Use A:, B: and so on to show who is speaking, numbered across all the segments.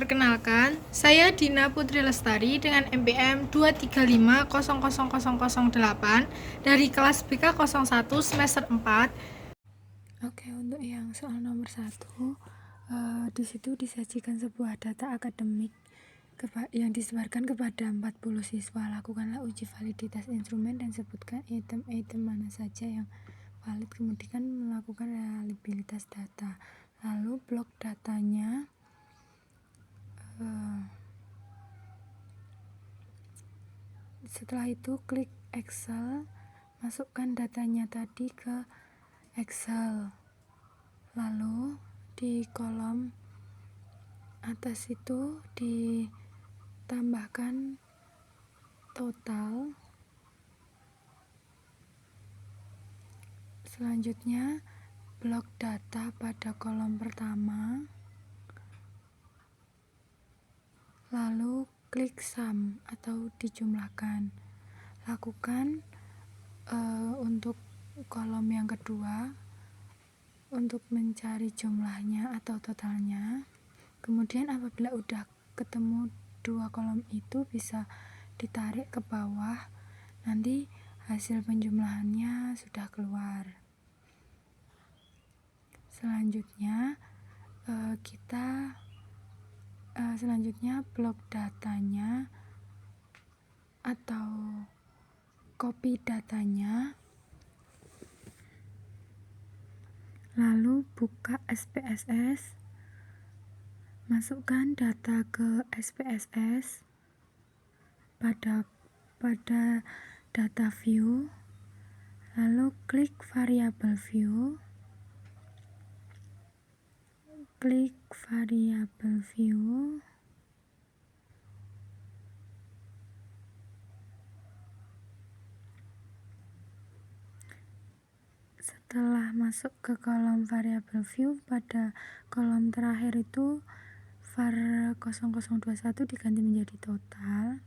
A: Perkenalkan, saya Dina Putri Lestari dengan NPM 235000008 dari kelas BK 01 semester 4.
B: Oke, untuk yang soal nomor 1, di situ disajikan sebuah data akademik yang disebarkan kepada 40 siswa. Lakukanlah uji validitas instrumen dan sebutkan item-item mana saja yang valid, kemudian melakukan reliabilitas data. Lalu blok datanya, setelah itu klik Excel, masukkan datanya tadi ke Excel. Lalu di kolom atas itu ditambahkan total. Selanjutnya blok data pada kolom pertama, lalu klik sum atau dijumlahkan. Lakukan untuk kolom yang kedua untuk mencari jumlahnya atau totalnya. Kemudian apabila udah ketemu dua kolom itu, bisa ditarik ke bawah, nanti hasil penjumlahannya sudah keluar. Selanjutnya blok datanya atau copy datanya, lalu buka SPSS, masukkan data ke SPSS pada data view, lalu klik variable view. Setelah masuk ke kolom variable view, pada kolom terakhir itu var 0021 diganti menjadi total.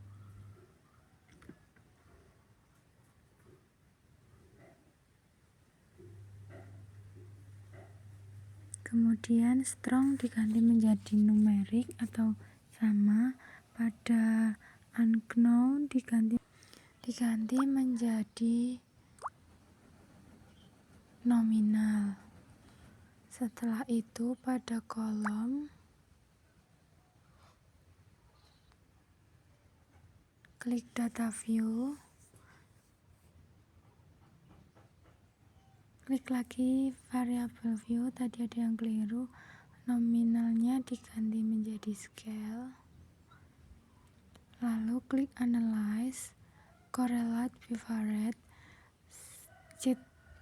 B: Kemudian strong diganti menjadi numerik atau sama. Pada unknown diganti menjadi nominal. Setelah itu pada kolom klik data view, klik lagi variable view, tadi ada yang keliru, nominalnya diganti menjadi scale. Lalu klik analyze, correlate favorite,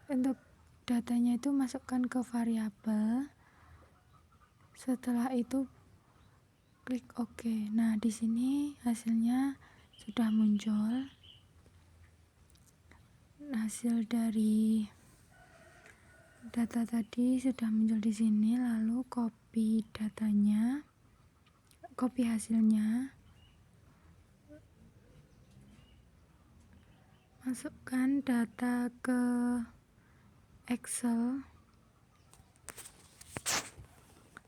B: untuk datanya itu masukkan ke variabel. Setelah itu klik OK. Nah, di sini hasilnya sudah muncul. Hasil dari data tadi sudah muncul di sini. Lalu copy hasilnya, masukkan data ke Excel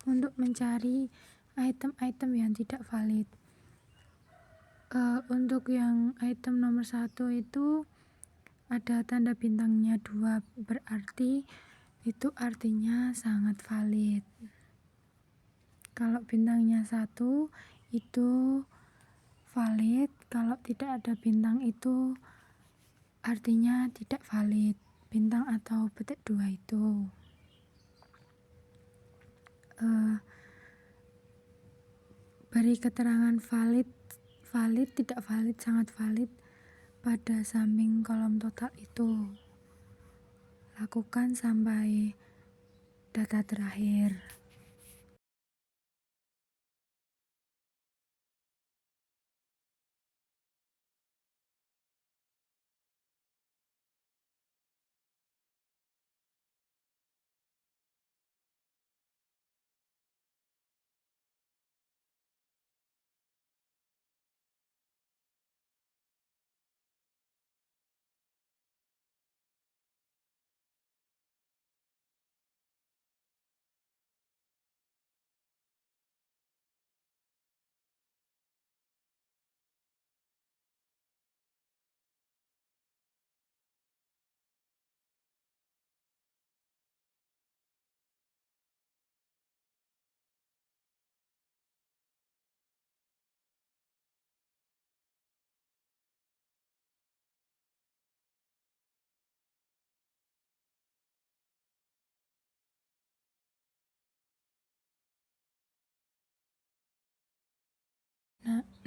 B: untuk mencari item-item yang tidak valid. Untuk yang item nomor 1 itu ada tanda bintangnya 2, berarti itu artinya sangat valid. Kalau bintangnya 1 itu valid, kalau tidak ada bintang itu artinya tidak valid. Bintang atau petik 2 itu. Beri keterangan valid, tidak valid, sangat valid pada samping kolom total itu. Lakukan sampai data terakhir.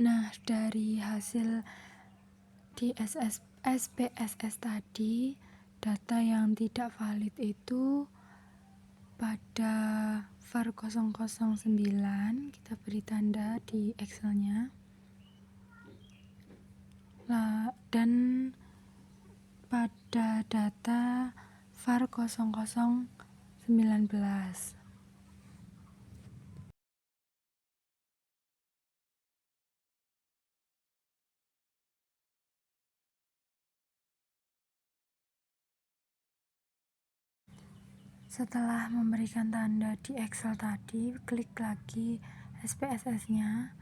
B: Nah, dari hasil di SPSS tadi, data yang tidak valid itu pada var 009, kita beri tanda di Excelnya. Dan pada data var 0019. Setelah memberikan tanda di Excel tadi, klik lagi SPSS-nya,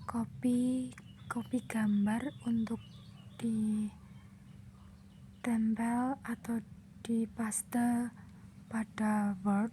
B: copy gambar untuk ditempel atau dipaste pada Word.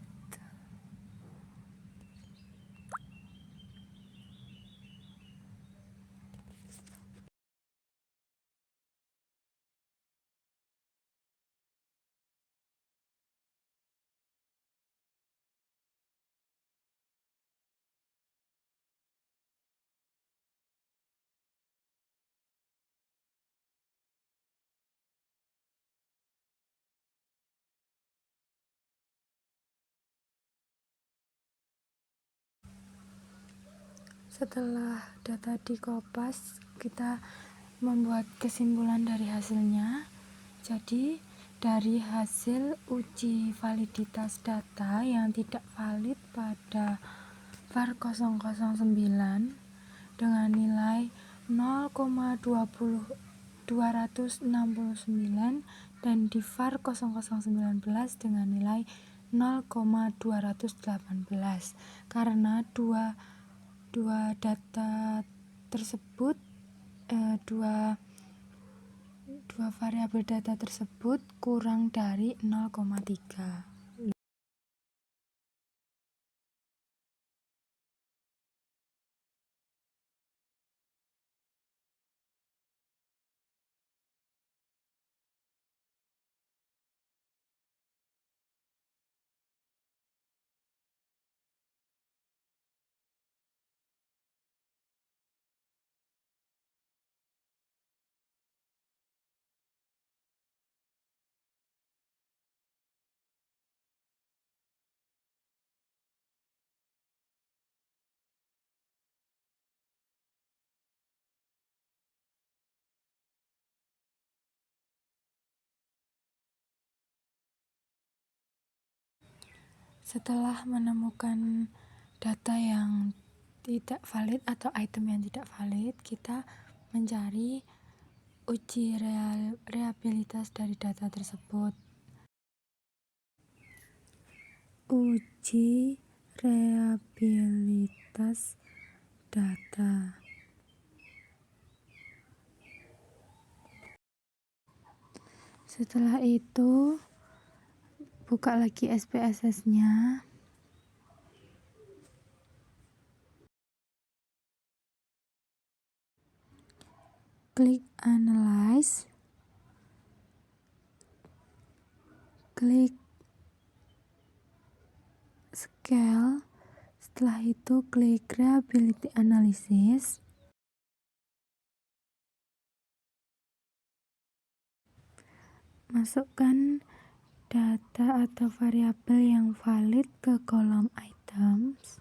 B: Setelah data dikopas, kita membuat kesimpulan dari hasilnya. Jadi, dari hasil uji validitas data yang tidak valid pada var 009 dengan nilai 0,269 dan di var 0019 dengan nilai 0,218, karena dua data tersebut, dua variabel data tersebut kurang dari 0,3. Setelah menemukan data yang tidak valid atau item yang tidak valid, kita mencari uji reliabilitas dari data tersebut. Uji reliabilitas data. Setelah itu, buka lagi SPSS-nya. Klik Analyze. Klik Scale. Setelah itu klik Reliability Analysis. Masukkan data atau variabel yang valid ke kolom items.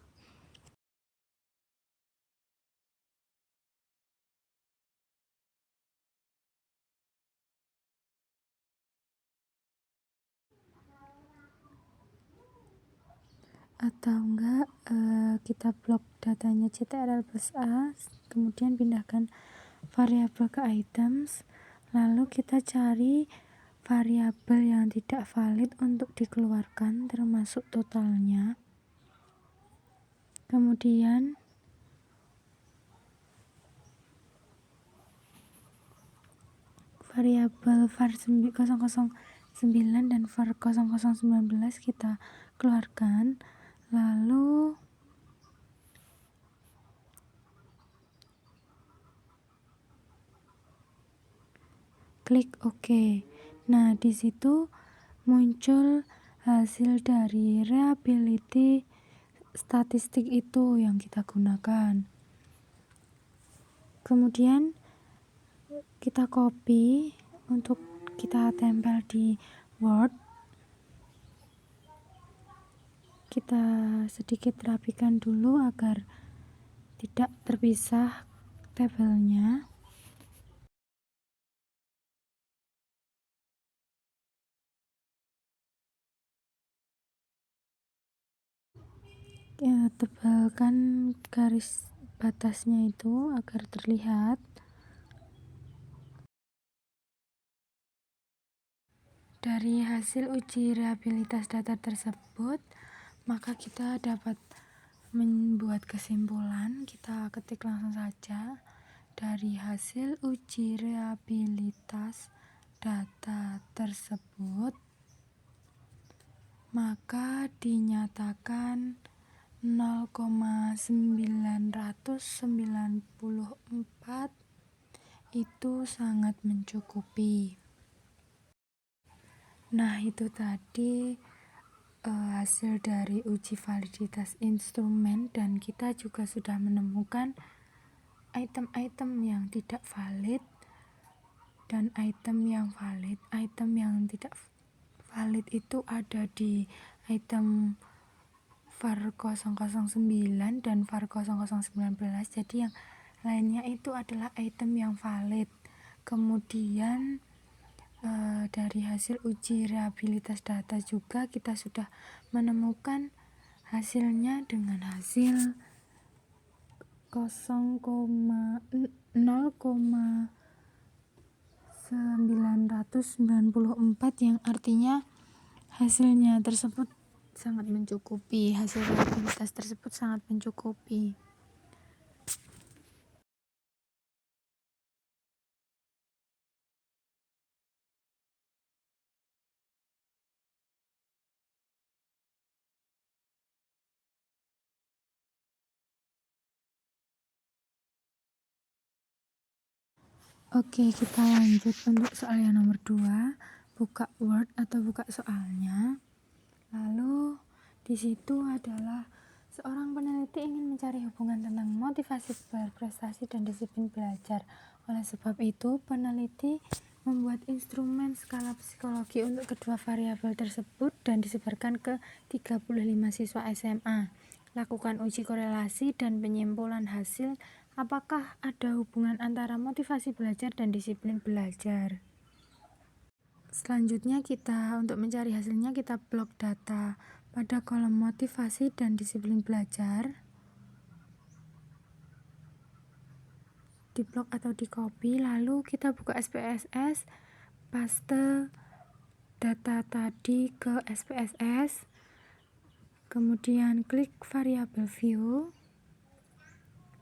B: Atau enggak, kita blok datanya Ctrl+A, kemudian pindahkan variabel ke items, lalu kita cari variabel yang tidak valid untuk dikeluarkan termasuk totalnya. Kemudian variabel var 009 dan var 0019 kita keluarkan, lalu klik OK. Nah, di situ muncul hasil dari reliability statistik itu yang kita gunakan. Kemudian kita copy untuk kita tempel di Word. Kita sedikit rapikan dulu agar tidak terpisah tabelnya. Ya, tebalkan garis batasnya itu agar terlihat. Dari hasil uji reliabilitas data tersebut, maka kita dapat membuat kesimpulan. Kita ketik langsung saja. Dari hasil uji reliabilitas data tersebut, maka dinyatakan 0,994 itu sangat mencukupi. Nah, itu tadi hasil dari uji validitas instrumen, dan kita juga sudah menemukan item-item yang tidak valid dan item yang valid. Item yang tidak valid itu ada di item var 009 dan var 0019. Jadi yang lainnya itu adalah item yang valid. Kemudian dari hasil uji reliabilitas data juga kita sudah menemukan hasilnya dengan hasil 0,994, yang artinya hasilnya tersebut sangat mencukupi. Hasil reliabilitas tersebut sangat mencukupi. Oke, kita lanjut untuk soal yang nomor 2. Buka Word atau buka soalnya. Lalu di situ adalah seorang peneliti ingin mencari hubungan tentang motivasi berprestasi dan disiplin belajar. Oleh sebab itu, peneliti membuat instrumen skala psikologi untuk kedua variabel tersebut dan disebarkan ke 35 siswa SMA. Lakukan uji korelasi dan penyimpulan hasil. Apakah ada hubungan antara motivasi belajar dan disiplin belajar? Selanjutnya untuk mencari hasilnya kita blok data pada kolom motivasi dan disiplin belajar. Di blok atau di copy, lalu kita buka SPSS, paste data tadi ke SPSS, kemudian klik variabel view.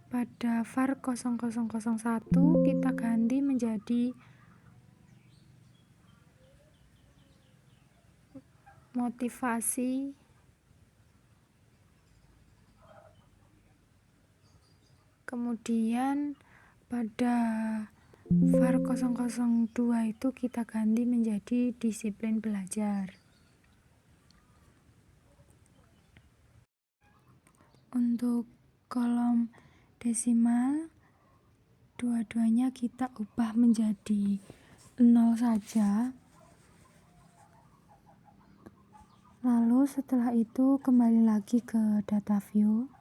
B: Pada var 0001 kita ganti menjadi motivasi. Kemudian pada var 002 itu kita ganti menjadi disiplin belajar. Untuk kolom desimal, dua-duanya kita ubah menjadi 0 saja. Lalu setelah itu kembali lagi ke data view.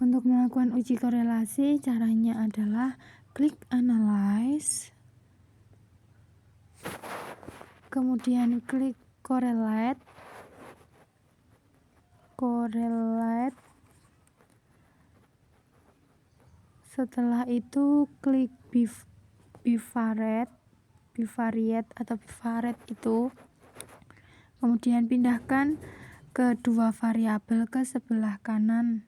B: Untuk melakukan uji korelasi, caranya adalah klik analyze, kemudian klik correlate. Setelah itu klik bivariate atau bivariate itu. Kemudian pindahkan kedua variabel ke sebelah kanan.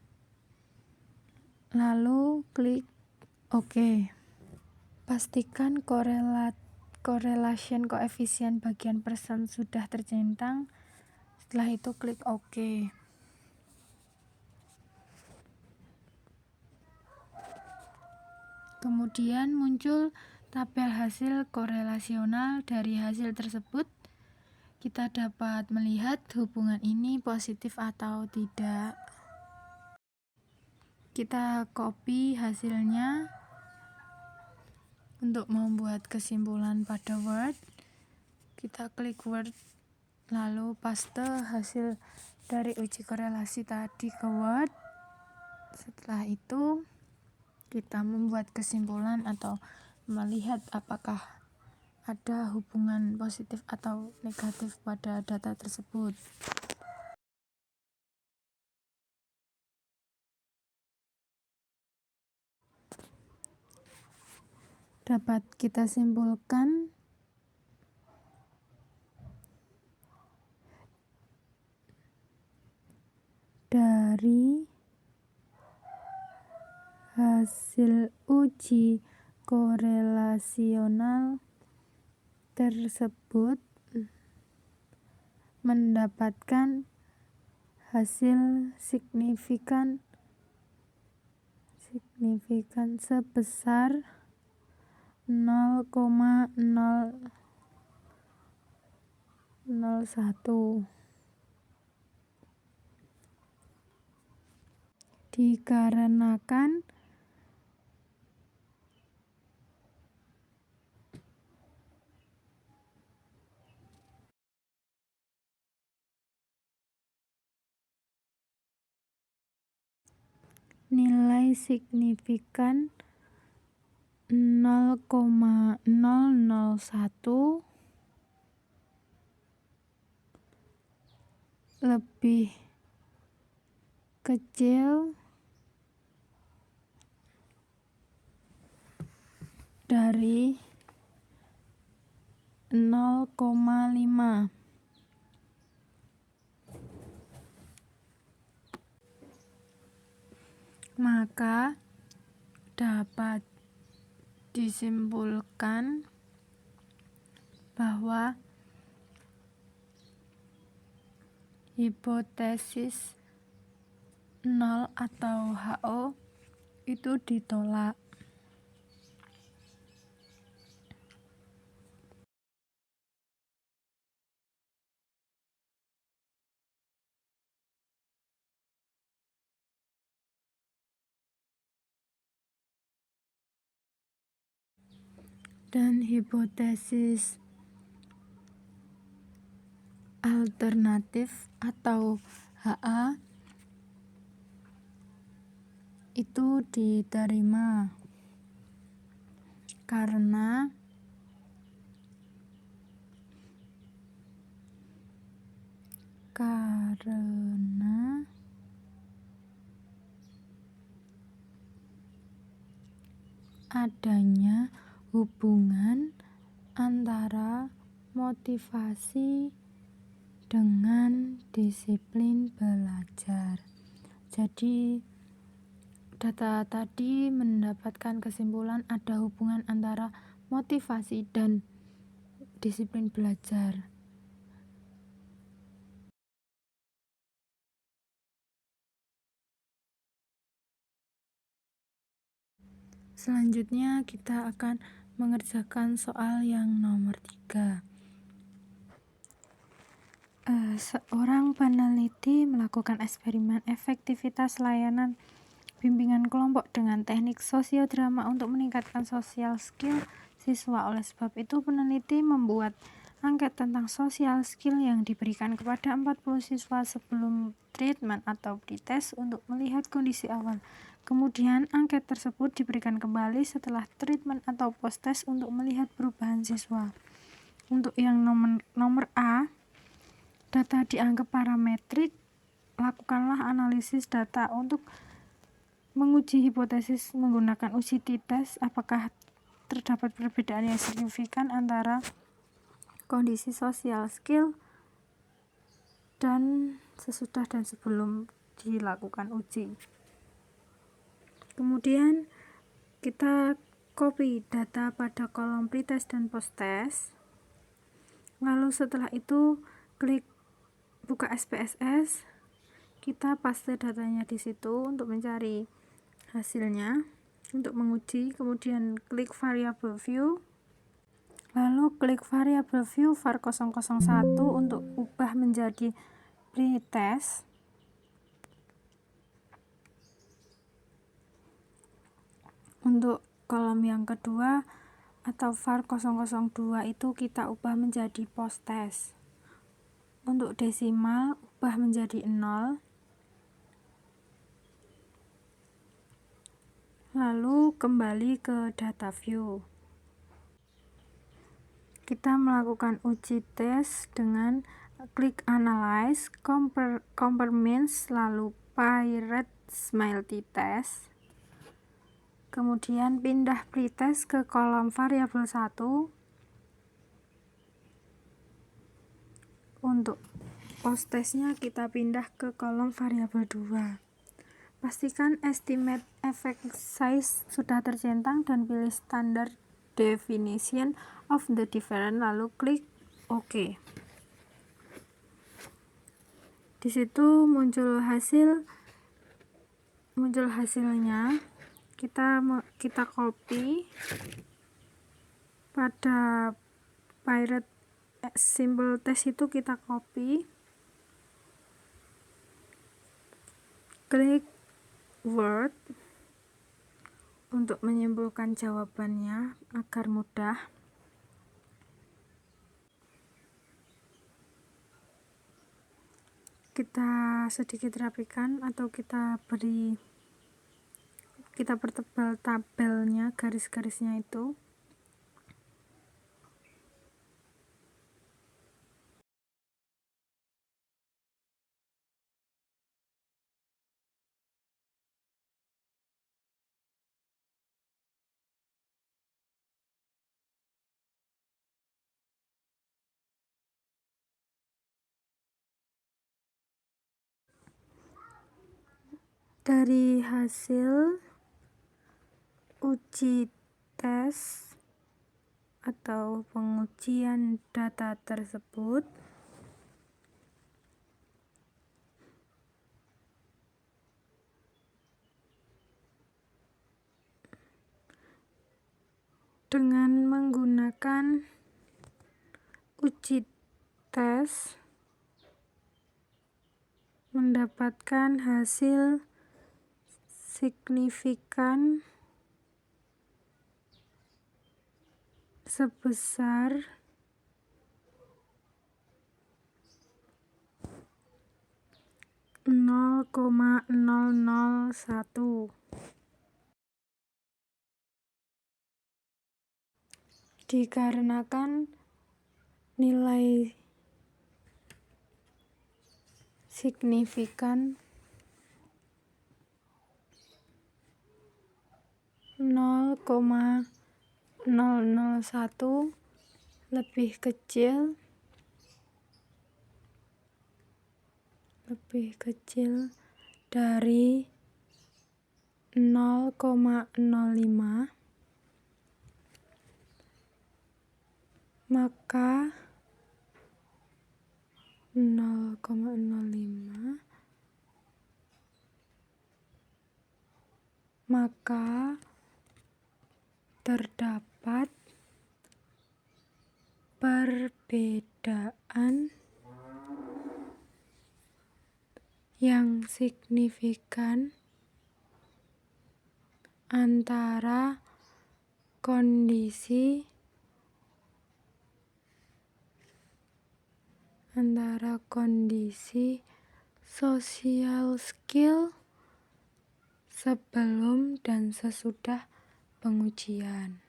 B: Lalu klik OK. Pastikan correlation coefficient bagian persen sudah tercentang. Setelah itu klik OK. Kemudian muncul tabel hasil korelasional. Dari hasil tersebut kita dapat melihat hubungan ini positif atau tidak. kita copy hasilnya untuk membuat kesimpulan pada Word. Kita klik Word, lalu paste hasil dari uji korelasi tadi ke Word. Setelah itu kita membuat kesimpulan atau melihat apakah ada hubungan positif atau negatif pada data tersebut. Dapat kita simpulkan dari hasil uji korelasional tersebut mendapatkan hasil signifikan sebesar 0,001 dikarenakan nilai signifikan 0,001 lebih kecil dari 0,5. Maka dapat disimpulkan bahwa hipotesis 0 atau HO itu ditolak. Dan hipotesis alternatif atau HA itu diterima karena adanya hubungan antara motivasi dengan disiplin belajar. Jadi data tadi mendapatkan kesimpulan ada hubungan antara motivasi dan disiplin belajar. Selanjutnya kita akan mengerjakan soal yang nomor 3. Seorang peneliti melakukan eksperimen efektivitas layanan bimbingan kelompok dengan teknik sosiodrama untuk meningkatkan social skill siswa. Oleh sebab itu, peneliti membuat angket tentang social skill yang diberikan kepada 40 siswa sebelum treatment atau pretest untuk melihat kondisi awal. Kemudian, angket tersebut diberikan kembali setelah treatment atau post-test untuk melihat perubahan siswa. Untuk yang nomor A, data dianggap parametrik. Lakukanlah analisis data untuk menguji hipotesis menggunakan uji t-test. Apakah terdapat perbedaan yang signifikan antara kondisi social skill dan sesudah dan sebelum dilakukan uji. Kemudian kita copy data pada kolom pretest dan post-test. Lalu setelah itu klik buka SPSS. Kita paste datanya di situ untuk mencari hasilnya untuk menguji. Kemudian klik variable view. Lalu klik variable view var 001 untuk ubah menjadi pretest. Untuk kolom yang kedua atau var 002 itu kita ubah menjadi post test. Untuk desimal ubah menjadi 0. Lalu kembali ke data view. Kita melakukan uji tes dengan klik analyze, compare means, lalu pirate multi test. Kemudian pindah pretest ke kolom variabel 1. Untuk post testnya kita pindah ke kolom variabel 2. Pastikan estimate effect size sudah tercentang dan pilih standard definition of the difference, lalu klik OK. Di situ muncul hasilnya. Kita copy pada pirate simple test itu, kita copy, klik Word untuk menyimpulkan jawabannya agar mudah. Kita sedikit rapikan atau kita pertebal tabelnya, garis-garisnya itu. Dari hasil uji tes atau pengujian data tersebut, dengan menggunakan uji tes mendapatkan hasil signifikan sebesar 0,001. Dikarenakan nilai signifikan 0,001 lebih kecil dari 0,05, maka 0,05 maka terdapat perbedaan yang signifikan antara kondisi social skill sebelum dan sesudah pengujian.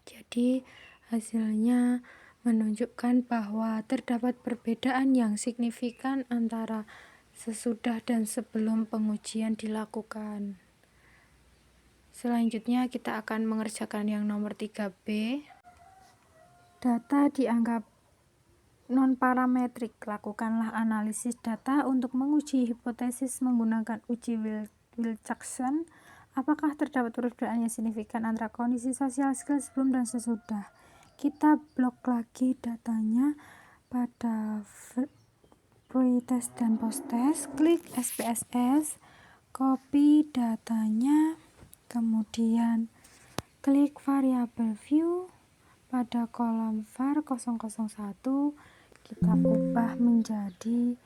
B: Jadi hasilnya menunjukkan bahwa terdapat perbedaan yang signifikan antara sesudah dan sebelum pengujian dilakukan. Selanjutnya kita akan mengerjakan yang nomor 3B. Data dianggap non-parametrik. Lakukanlah analisis data untuk menguji hipotesis menggunakan uji Wilcoxon. Apakah terdapat perbedaan yang signifikan antara kondisi sosial skill sebelum dan sesudah? Kita blok lagi datanya pada pre-test dan post-test. Klik SPSS, copy datanya, kemudian klik variabel view. Pada kolom var 001 kita ubah menjadi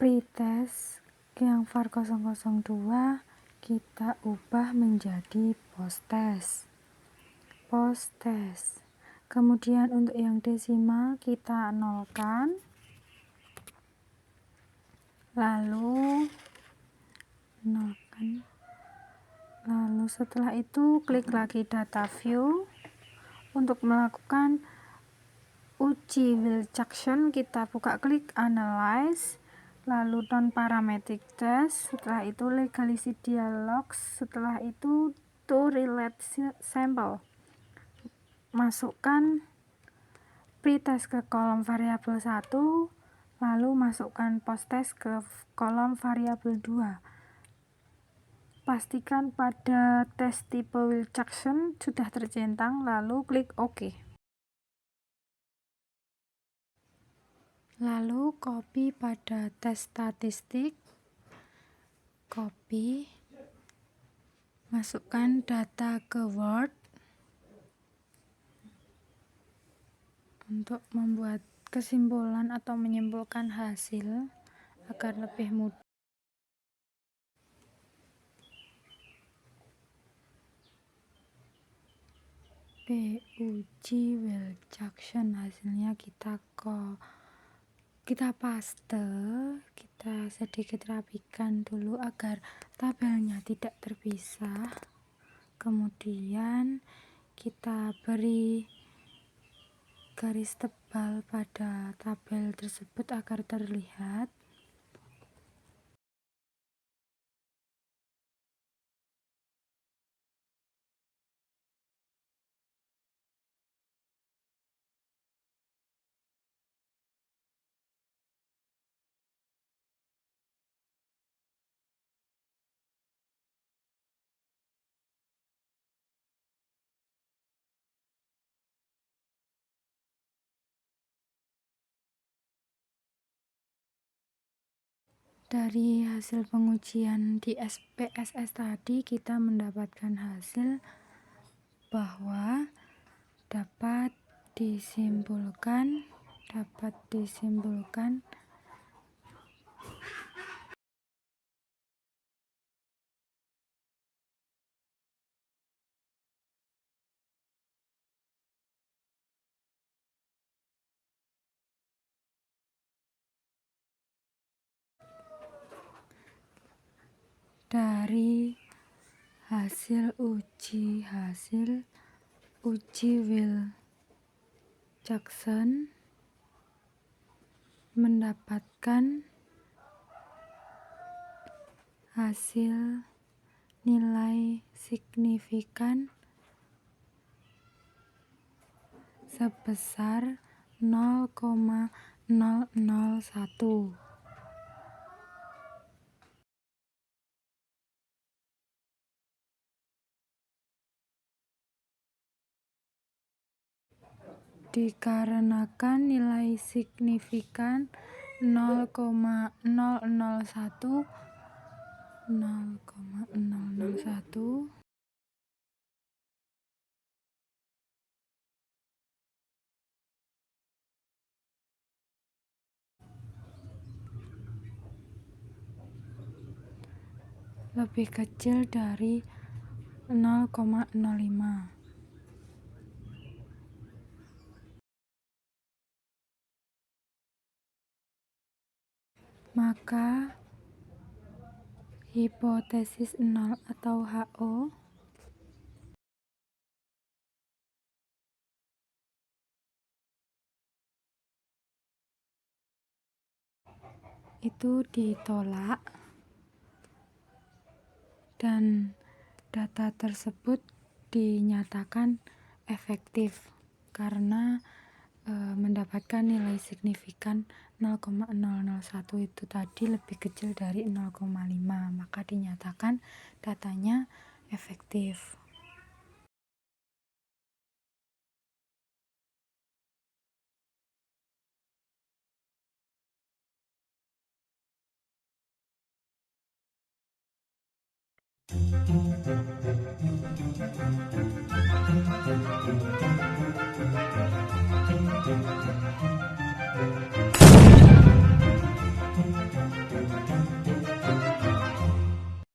B: pretest yang var 002, kita ubah menjadi post-test. Kemudian untuk yang desimal kita nolkan, lalu setelah itu klik lagi data view. Untuk melakukan uji Wilcoxon kita buka klik analyze, lalu non parametric test, setelah itu legality dialogs, setelah itu to relate sample. Masukkan pretest ke kolom variabel 1, lalu masukkan posttest ke kolom variabel 2. Pastikan pada tes tipe Wilcoxon sudah tercentang, lalu klik OK. Lalu copy pada tes statistik, copy, masukkan data ke Word. Untuk membuat kesimpulan atau menyimpulkan hasil agar lebih mudah. Uji Wilcoxon, hasilnya kita paste, kita sedikit rapikan dulu agar tabelnya tidak terpisah. Kemudian kita beri garis tebal pada tabel tersebut agar terlihat. Dari hasil pengujian di SPSS tadi kita mendapatkan hasil bahwa dapat disimpulkan dari hasil uji Wilcoxon mendapatkan hasil nilai signifikan sebesar 0,001. Dikarenakan nilai signifikan 0,001 lebih kecil dari 0,05. Maka hipotesis nol atau HO itu ditolak dan data tersebut dinyatakan efektif karena mendapatkan nilai signifikan 0,001 itu tadi lebih kecil dari 0,5, maka dinyatakan datanya efektif.